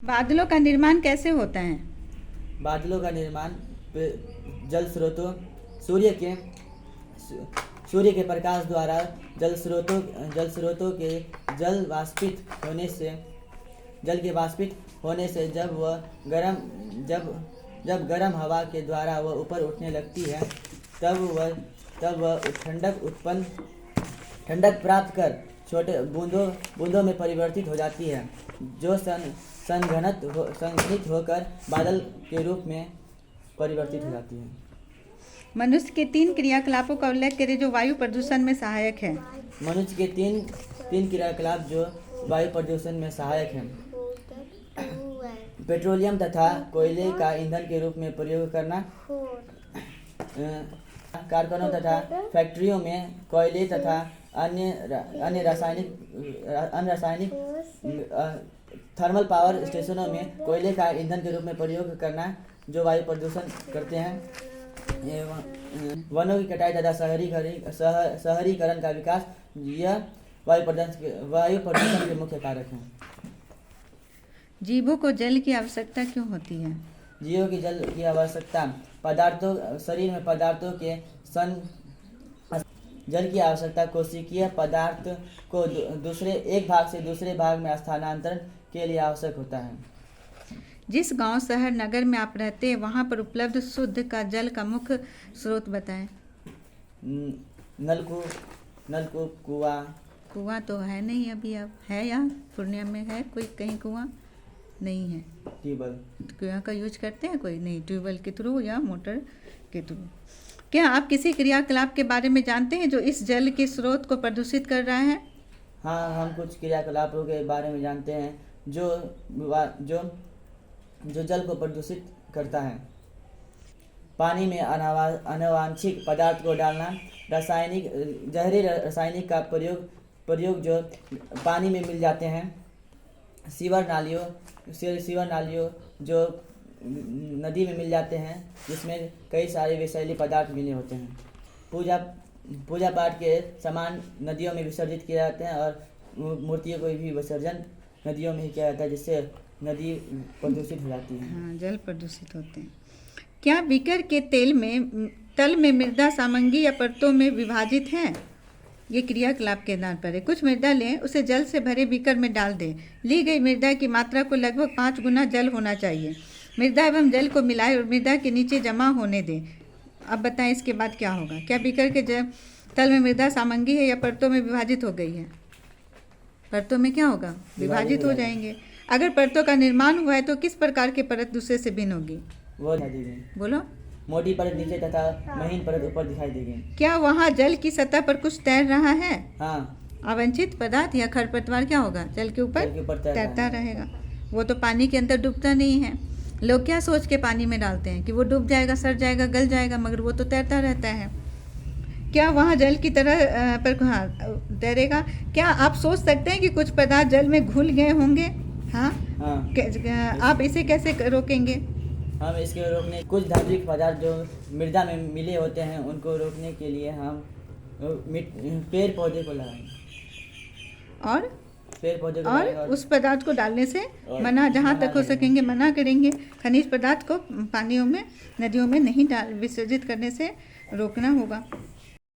बादलों का निर्माण कैसे होता है? बादलों का निर्माण जल स्रोतों सूर्य के सूर्य के प्रकाश द्वारा जल स्रोतों के जल वाष्पित होने से जब गर्म हवा के द्वारा वह ऊपर उठने लगती है तब वह ठंडक प्राप्त कर छोटे बूंदों में परिवर्तित हो जाती है, जो संघनित होकर बादल के रूप में परिवर्तित हो जाती है। मनुष्य के 3 क्रियाकलापों का उल्लेख करें जो वायु प्रदूषण में सहायक है। मनुष्य के तीन क्रियाकलाप जो वायु प्रदूषण में सहायक हैं। पेट्रोलियम तथा कोयले का ईंधन के रूप में प्रयोग करना, कारखानों तथा फैक्ट्रियों में कोयले तथा अन्य रासायनिक थर्मल पावर स्टेशनों में कोयले का ईंधन के रूप में प्रयोग करना जो वायु प्रदूषण करते हैं। वनों की कटाई तथा शहरीकरण का विकास यह वायु प्रदूषण के मुख्य कारक हैं। जीवों को जल की आवश्यकता क्यों होती है? जीवों की जल की आवश्यकता शरीर में पदार्थों के जल की आवश्यकता कोशिकीय पदार्थ को एक भाग से दूसरे भाग में स्थानांतरण के लिए आवश्यक होता है। जिस गांव, शहर, नगर में आप रहते हैं वहां पर उपलब्ध शुद्ध का जल का मुख्य स्रोत बताएं। नलकूप, कुआं तो है नहीं अभी। अब है? यहाँ पूर्णिया में है कोई कहीं कुआं? नहीं है। ट्यूबवेल कुआं का यूज करते हैं कोई? नहीं। ट्यूबवेल के थ्रू या मोटर के थ्रू। क्या आप किसी क्रियाकलाप के बारे में जानते हैं जो इस जल के स्रोत को प्रदूषित कर रहा है? हाँ, हम कुछ क्रियाकलापों के बारे में जानते हैं जो जल को प्रदूषित करता है। पानी में अनावश्यक पदार्थ को डालना, जहरी रासायनिक का प्रयोग जो पानी में मिल जाते हैं, सीवर नालियों जो नदी में मिल जाते हैं जिसमें कई सारे विषैले पदार्थ मिले होते हैं। पूजा पाठ के सामान नदियों में विसर्जित किए जाते हैं और मूर्तियों को भी विसर्जन नदियों में ही किया जाता है, जिससे नदी प्रदूषित हो जाती है। हाँ, जल प्रदूषित होते हैं। क्या बीकर के तल में मृदा सामग्री या परतों में विभाजित है? ये क्रियाकलाप के आधार पर है। कुछ मृदा लें, उसे जल से भरे बीकर में डाल दें। ली गई मृदा की मात्रा को लगभग 5 गुना जल होना चाहिए। मृदा एवं जल को मिलाएं और मृदा के नीचे जमा होने दें। अब बताएं इसके बाद क्या होगा? क्या बीकर के तल में मृदा सामग्री है या परतों में विभाजित हो गई है? परतों में क्या होगा? विभाजित हो जाएंगे। अगर परतों का निर्माण हुआ है तो किस प्रकार की परत दूसरे से भिन्न होगी? बोलो। मोटी परत नीचे तथा महीन परत ऊपर दिखाई देगी। क्या वहाँ जल की सतह पर कुछ तैर रहा है? हाँ। अवांछित पदार्थ या खरपतवार क्या होगा? जल के ऊपर तैरता रहेगा। वो तो पानी के अंदर डूबता नहीं है। लोग क्या सोच के पानी में डालते हैं कि वो डूब जाएगा, सड़ जाएगा, गल जाएगा, मगर वो तो तैरता रहता है। क्या वहाँ जल की तरह तैरेगा? क्या आप सोच सकते हैं कि कुछ पदार्थ जल में घुल गए होंगे? हाँ। आप इसे कैसे रोकेंगे? हम इसके रोकने कुछ धात्विक पदार्थ जो मृदा में मिले होते हैं उनको रोकने के लिए हम पेड़ पौधे को लगाएंगे और उस पदार्थ को डालने से मना, जहाँ तक हो सकेंगे मना करेंगे। खनिज पदार्थ को पानियों में, नदियों में नहीं विसर्जित करने से रोकना होगा।